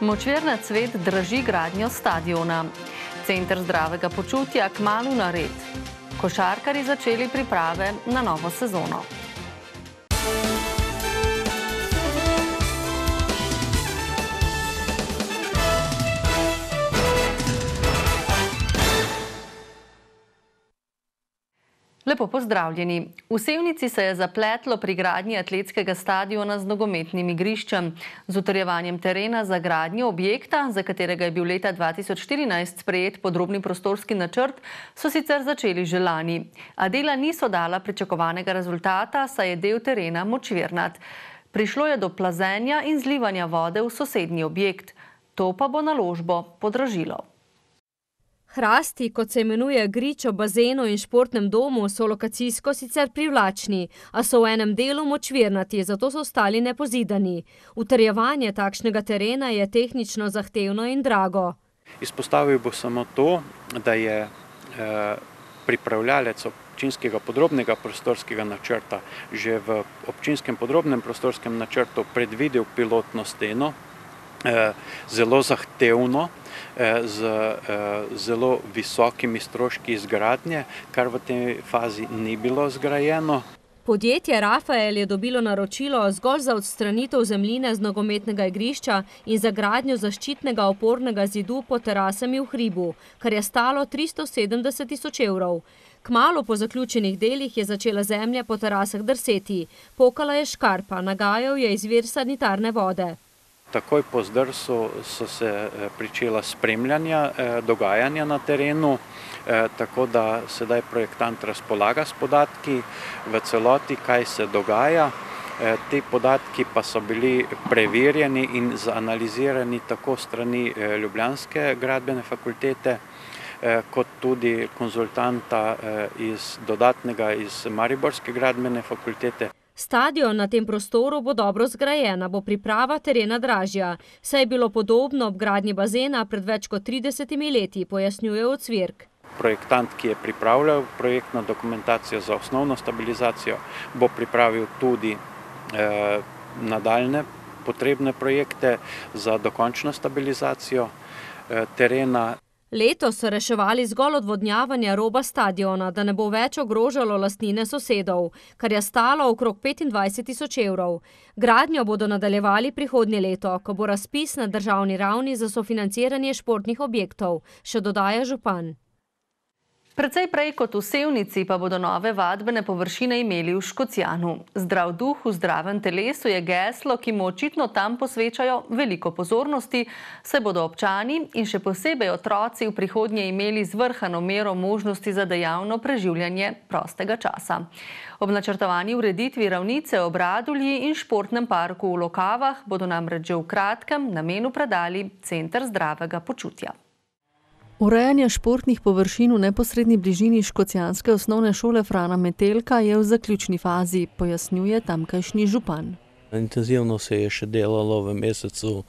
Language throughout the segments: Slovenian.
Močvirna Cvet draži gradnjo stadiona. Center zdravega počutja kmalu nared. Košarkarji začeli priprave na novo sezono. Lepo pozdravljeni. V Sevnici se je zapletlo pri gradnji atletskega stadiona z nogometnim igriščem. Z utrjevanjem terena za gradnjo objekta, za katerega je bil leta 2014 sprejet podrobni prostorski načrt, so sicer začeli že lani. A dela niso dala pričakovanega rezultata, saj je del terena močvirnat. Prišlo je do plazenja in zlivanja vode v sosednji objekt. To pa bo naložbo podražilo. Hrasti, kot se imenuje grič ob bazenu in športnem domu, so lokacijsko sicer privlačni, a so v enem delu močvirnati, zato so ostali nepozidani. Utrjevanje takšnega terena je tehnično zahtevno in drago. Izpostavil bo samo to, da je pripravljalec občinskega podrobnega prostorskega načrta že v občinskem podrobnem prostorskem načrtu predvidel pilotno steno, zelo zahtevno, z zelo visokimi stroški izgradnje, kar v tej fazi ni bilo zgrajeno. Podjetje Rafael je dobilo naročilo zgolj za odstranitev zemljine z nogometnega igrišča in za gradnjo zaščitnega opornega zidu pod terasami v hribu, kar je stalo 370 tisoč evrov. Kmalu po zaključenih delih je začela zemlja po terasah drseti. Pokala je škarpa, nagajal je izvir sanitarne vode. Takoj po zdrsu so se pričela spremljanja dogajanja na terenu, tako da sedaj projektant razpolaga s podatki v celoti, kaj se dogaja. Ti podatki pa so bili preverjeni in zanalizirani tako strani Ljubljanske gradbene fakultete, kot tudi konzultanta iz Mariborske gradbene fakultete. Stadion na tem prostoru bo dobro zgrajena, bo priprava terena dražja, saj je bilo podobno ob gradnji bazena pred več kot 30 leti, pojasnjuje Ocvirk. Projektant, ki je pripravljal projektno dokumentacijo za osnovno stabilizacijo, bo pripravil tudi nadaljne potrebne projekte za dokončno stabilizacijo terena. Letos so reševali zgolj odvodnjavanje roba stadiona, da ne bo več ogrožalo lastnine sosedov, kar je stalo okrog 25 tisoč evrov. Gradnjo bodo nadaljevali prihodnje leto, ko bo razpis na državni ravni za sofinanciranje športnih objektov, še dodaja župan. Precej prej kot v Sevnici pa bodo nove vadbene površine imeli v Škocjanu. Zdrav duh v zdravem telesu je geslo, ki mu očitno tam posvečajo veliko pozornosti, saj bodo občani in še posebej otroci v prihodnje imeli zvrhano mero možnosti za dejavno preživljanje prostega časa. Ob načrtovani ureditvi ravnice ob Radulji in športnem parku v Lokavah bodo namreč že v kratkem namenu predali Center zdravega počutja. Urejanje športnih površin v neposredni bližini škocjanske osnovne šole Frana Metelka je v zaključni fazi, pojasnjuje tamkajšnji župan. Intenzivno se je še delalo v mesecu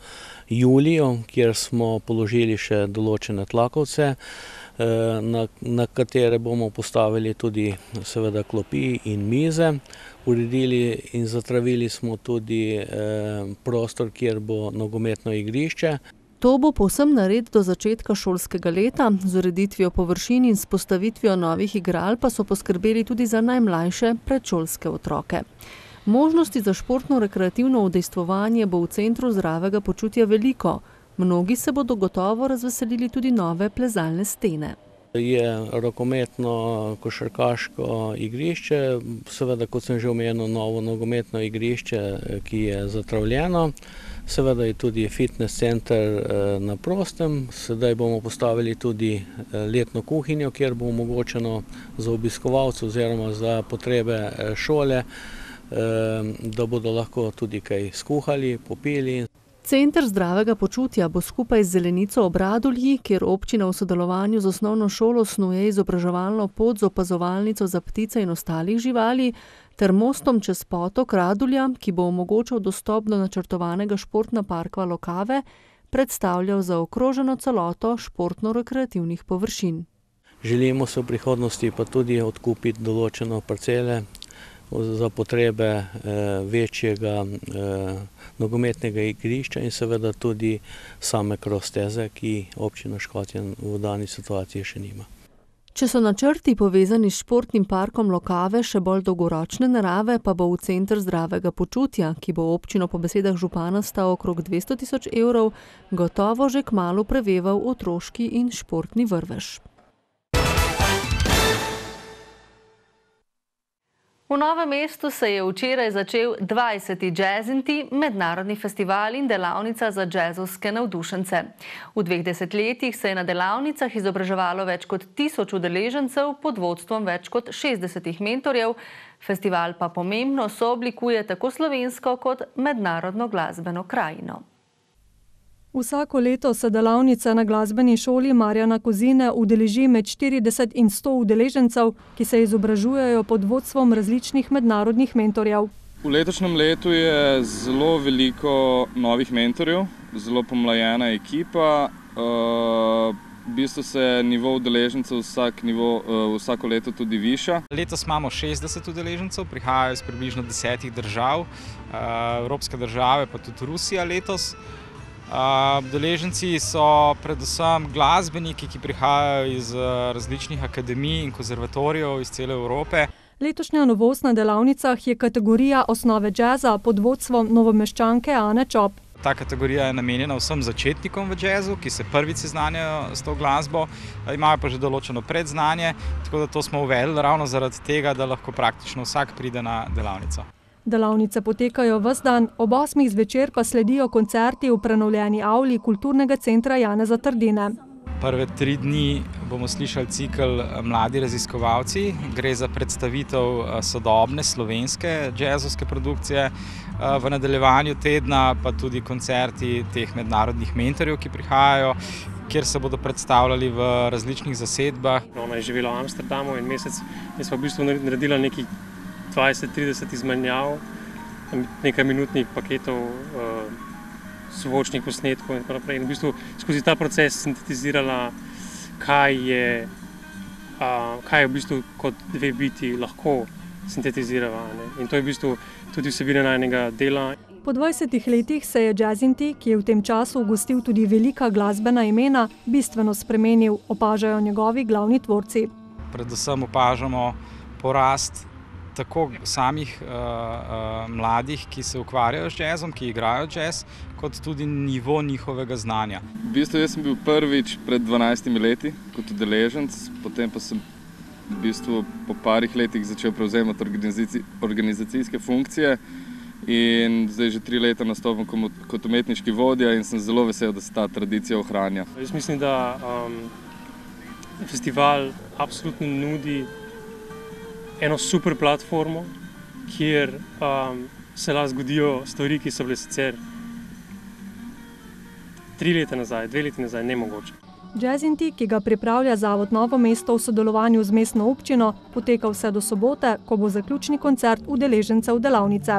juliju, kjer smo položili še določene tlakovce, na katere bomo postavili tudi seveda klopi in mize. Uredili in zatravili smo tudi prostor, kjer bo nogometno igrišče. To bo povsem nared do začetka šolskega leta, z ureditvijo površin in s postavitvijo novih igral pa so poskrbeli tudi za najmlajše predšolske otroke. Možnosti za športno-rekreativno udejstvovanje bo v Centru zdravega počutja veliko. Mnogi se bodo gotovo razveselili tudi nove plezalne stene. Je rokometno košarkaško igrišče, seveda, kot sem že omenil, novo nogometno igrišče, ki je zatravljeno. Seveda je tudi fitness center na prostem. Sedaj bomo postavili tudi letno kuhinjo, kjer bo omogočeno za obiskovalce oziroma za potrebe šole, da bodo lahko tudi kaj skuhali, popili. Center zdravega počutja bo skupaj z zelenico ob Radulji, kjer občina v sodelovanju z osnovno šolo snuje izobraževalno pot z opazovalnico za ptice in ostalih živali, ter mostom čez potok Radulja, ki bo omogočal dostop do načrtovanega športna parka Lokave, predstavljal zaokroženo celoto športno-rekreativnih površin. Želimo se v prihodnosti pa tudi odkupiti določene parcele za potrebe večjega nogometnega igrišča in seveda tudi same cross steze, ki občina Škotja v dani situaciji še nima. Če so načrti povezani s športnim parkom Lokave še bolj dolgoročne narave, pa bo v Center zdravega počutja, ki bo občino po besedah župana stal okrog 200 000 evrov, gotovo že kmalu preveval otroški in športni vrvež. V Novem mestu se je včeraj začel 20. Jazzinti, mednarodni festival in delavnica za džezovske navdušence. V 2 desetletjih se je na delavnicah izobraževalo več kot 1000 udeležencev pod vodstvom več kot 60 mentorjev. Festival pa pomembno sooblikuje tako slovensko kot mednarodno glasbeno krajino. Vsako leto se delavnica na glasbeni šoli Marjana Kozine udeleži med 40 in 100 udeležencev, ki se izobražujejo pod vodstvom različnih mednarodnih mentorjev. V letošnjem letu je zelo veliko novih mentorjev, zelo pomlajena ekipa. V bistvu se nivo udeležencev vsako leto tudi viša. Letos imamo 60 udeležencev, prihajajo iz približno 10 držav, evropske države pa tudi Rusija letos. Udeleženci so predvsem glasbeniki, ki prihajajo iz različnih akademij in konzervatorijev iz cele Evrope. Letošnja novost na delavnicah je kategorija osnove džeza pod vodstvom Novomeščanke Ane Čop. Ta kategorija je namenjena vsem začetnikom v džezu, ki se prvič seznanjajo s to glasbo, imajo pa že določeno predznanje, tako da to smo uvedli ravno zaradi tega, da lahko praktično vsak pride na delavnico. Delavnice potekajo ves dan, ob 8 zvečer pa sledijo koncerti v prenovljeni avli Kulturnega centra Janeza Trdine. Prve 3 dni bomo slišali cikel Mladi raziskovalci. Gre za predstavitev sodobne slovenske džezovske produkcije. V nadaljevanju tedna pa tudi koncerti teh mednarodnih mentorjev, ki prihajajo, kjer se bodo predstavljali v različnih zasedbah. Ona je živela v Amsterdamu en mesec in smo v bistvu naredila nekaj 20-30 izmenjav, nekaj minutnih paketov, zvočnih posnetkov in tako naprej. In v bistvu skozi ta proces sintetizirala, kaj je v bistvu kot 2 biti lahko sintetizirala. In to je v bistvu tudi vsebina najnega dela. Po 20 letih se je Jazzinti, ki je v tem času gostil tudi velika glasbena imena, bistveno spremenil, opažajo njegovi glavni tvorci. Predvsem opažamo porast tako samih mladih, ki se ukvarjajo z džezom, ki igrajo džez, kot tudi nivo njihovega znanja. V bistvu jaz sem bil prvič pred 12 leti kot udeleženec, potem pa sem v bistvu po parih letih začel prevzemati organizacijske funkcije in zdaj že 3 leta nastopam kot umetniški vodja in sem zelo vesel, da se ta tradicija ohranja. Jaz mislim, da festival absolutno nudi eno super platformo, kjer se lahko zgodijo stvari, ki so bile sicer 3 leta nazaj, 2 leti nazaj nemogoče. Jazzinti, ki ga pripravlja Zavod Novo mesto v sodelovanju z mestno občino, poteka vse do sobote, ko bo zaključni koncert udeležencev delavnice.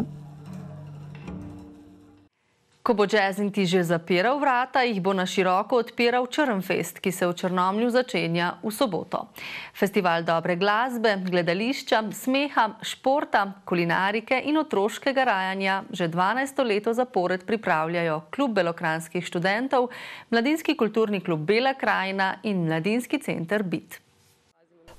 Ko bo Jazzinti že zapiral vrata, jih bo na široko odpiral Črnfest, ki se v Črnomlju začenja v soboto. Festival dobre glasbe, gledališča, smeha, športa, kulinarike in otroškega rajanja že 12. leto zapored pripravljajo Klub belokranjskih študentov, Mladinski kulturni klub Bela krajina in Mladinski center BIT.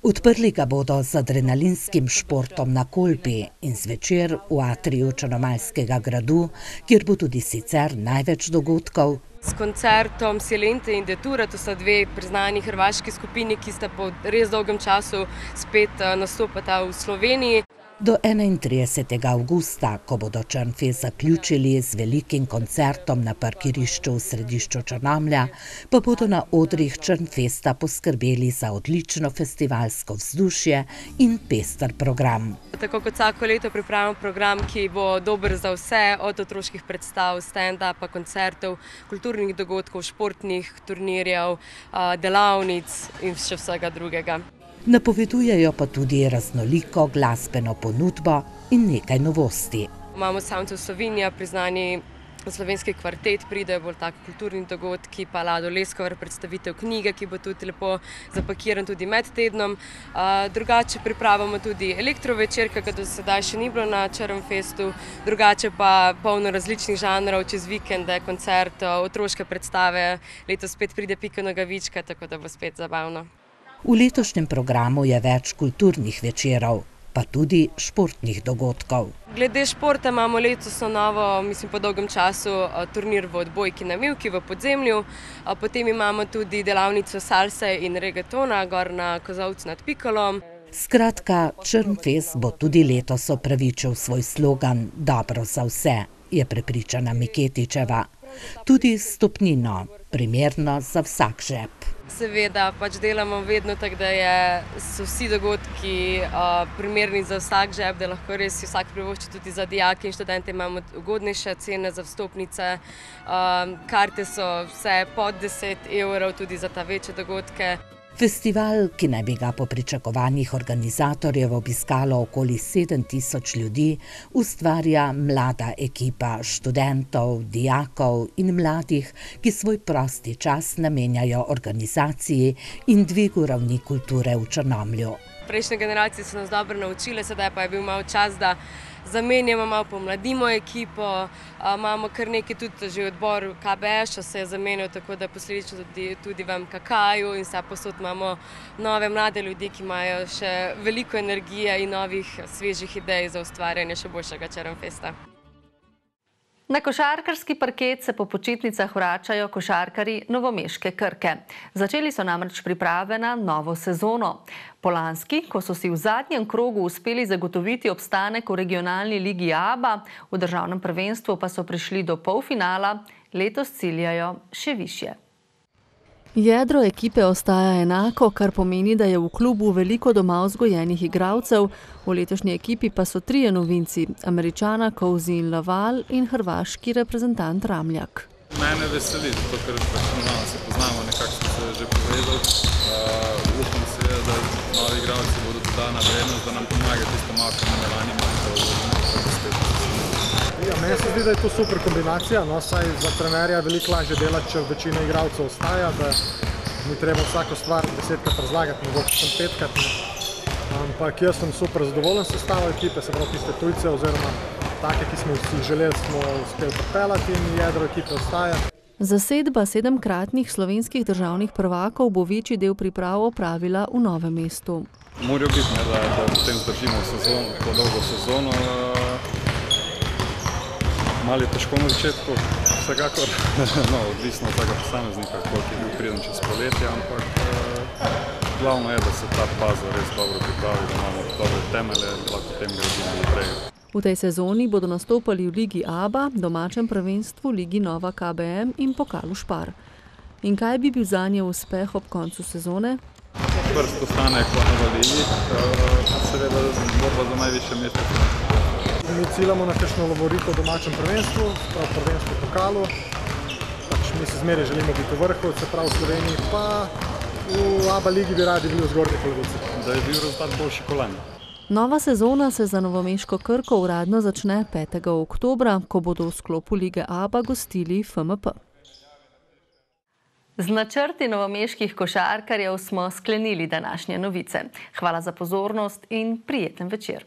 Odprli ga bodo z adrenalinskim športom na Kolpi in zvečer v atriju Črnomaljskega gradu, kjer bo tudi sicer največ dogodkov. S koncertom Silente in Detura, to sta 2 priznani hrvaški skupini, ki sta po res dolgem času spet nastopata v Sloveniji. Do 31. avgusta, ko bodo Črnfest zaključili z velikim koncertom na parkirišču v središču Črnomlja, pa bodo na odrih Črnfesta poskrbeli za odlično festivalsko vzdušje in pester program. Tako kot vsako leto pripravljamo program, ki bo dober za vse, od otroških predstav, stand-upa, koncertov, kulturnih dogodkov, športnih turnirjev, delavnic in še vsega drugega. Napovedujejo pa tudi raznoliko glasbeno ponudbo in nekaj novosti. Imamo Sounds of Slovenija, priznani slovenski kvartet pridejo, bolj tako kulturni dogodki, pa Lado Leskovar predstavitev knjige, ki bo tudi lepo zapakiran tudi med tednom. Drugače pripravimo tudi elektrovečer, ki ga do sedaj še ni bilo na Črnfestu, drugače pa polno različnih žanrov, čez vikende, koncertov, otroške predstave, letos spet pride Pika Nogavička, tako da bo spet zabavno. V letošnjem programu je več kulturnih večerov, pa tudi športnih dogodkov. Glede športa imamo letos novo, mislim po dolgem času, turnir v odbojki na Mivki v podzemlju, potem imamo tudi delavnico salse in regetona gor na Kozolcu nad Pikolom. Skratka, Črnfest bo tudi letos opravičil svoj slogan Dobro za vse, je prepričana Miketičeva. Tudi stopnino, primerno za vsak žep. Seveda, pač delamo vedno tako, da so vsi dogodki primerni za vsak žep, da lahko res vsak privošči tudi za dijake in študente. Imamo ugodnejše cene za vstopnice, karte so vse pod 10 evrov tudi za ta večje dogodke. Festival, ki naj bi ga po pričakovanjih organizatorjev obiskalo okoli 7000 ljudi, ustvarja mlada ekipa študentov, dijakov in mladih, ki svoj prosti čas namenjajo organizaciji in dvigu ravni kulture v Črnomlju. Prejšnje generacije so nas dobro naučile, sedaj pa je bil malo čas, da zamenjamo, malo pomladimo ekipo. Imamo kar nekaj tudi že odbor KBŠ, se je zamenjal, tako da posledično tudi v MKK-ju in vse posod imamo nove mlade ljudi, ki imajo še veliko energije in novih svežih idej za ustvarjanje še boljšega Črnfesta. Na košarkarski parket se po počitnicah vračajo košarkarji novomeške Krke. Začeli so namreč priprave na novo sezono. Polanski, ko so si v zadnjem krogu uspeli zagotoviti obstanek v regionalni ligi ABA, v državnem prvenstvu pa so prišli do polfinala, letos ciljajo še višje. Jedro ekipe ostaja enako, kar pomeni, da je v klubu veliko doma vzgojenih igralcev. V letošnji ekipi pa so 3 novinci, Američana Kouzi in Laval in hrvaški reprezentant Ramljak. Mene veseli, zato ker se poznamo, nekako smo se že povezali. Upam se, da novi igralci bodo dodana vrednost, da nam pomaga tisto malo kamenovanje. Meni se zdi, da je to super kombinacija, saj za trenerja je veliko lažje delati, če večina igralcev ostaja, da ni treba vsako stvar 10-krat razlagati, mogoče sem 5-krat. Ampak jaz sem super zadovoljen s sestavo ekipe, se pravi tiste tujce oziroma take, ki smo si želeli, smo uspeli pripeljati in jedro ekipe ostaja. Zasedba 7-kratnih slovenskih državnih prvakov bo večji del priprav opravila v Novem mestu. Morajo biti, da potem zdržimo po dolgo sezono. Malo je težko na začetku, vsekakor, odvisno od tega posameznika, koliko je bil priden čez poletje, ampak glavno je, da se ta baza res dobro pripravi, da imamo dobre temelje, da lahko potem gradimo naprej. V tej sezoni bodo nastopali v ligi ABA, domačem prvenstvu, ligi Nova KBM in pokalu Špar. In kaj bi bil zanje uspeh ob koncu sezone? Prst ostane v ligi, seveda borba za najvišje mesto. Mi ciljamo na kakšno lovoriko v domačem prvenstvu, prav prvenstvu pokalu. Mi se zmeraj želimo biti v vrhu, se pravi v Sloveniji, pa v ABA ligi bi radi bili v zgornji polovici. Da je bil rezultat boljši kot lani. Nova sezona se za novomeško Krko uradno začne 5. oktobra, ko bodo v sklopu lige ABA gostili FMP. Z načrti novomeških košarkarjev smo sklenili današnje novice. Hvala za pozornost in prijeten večer.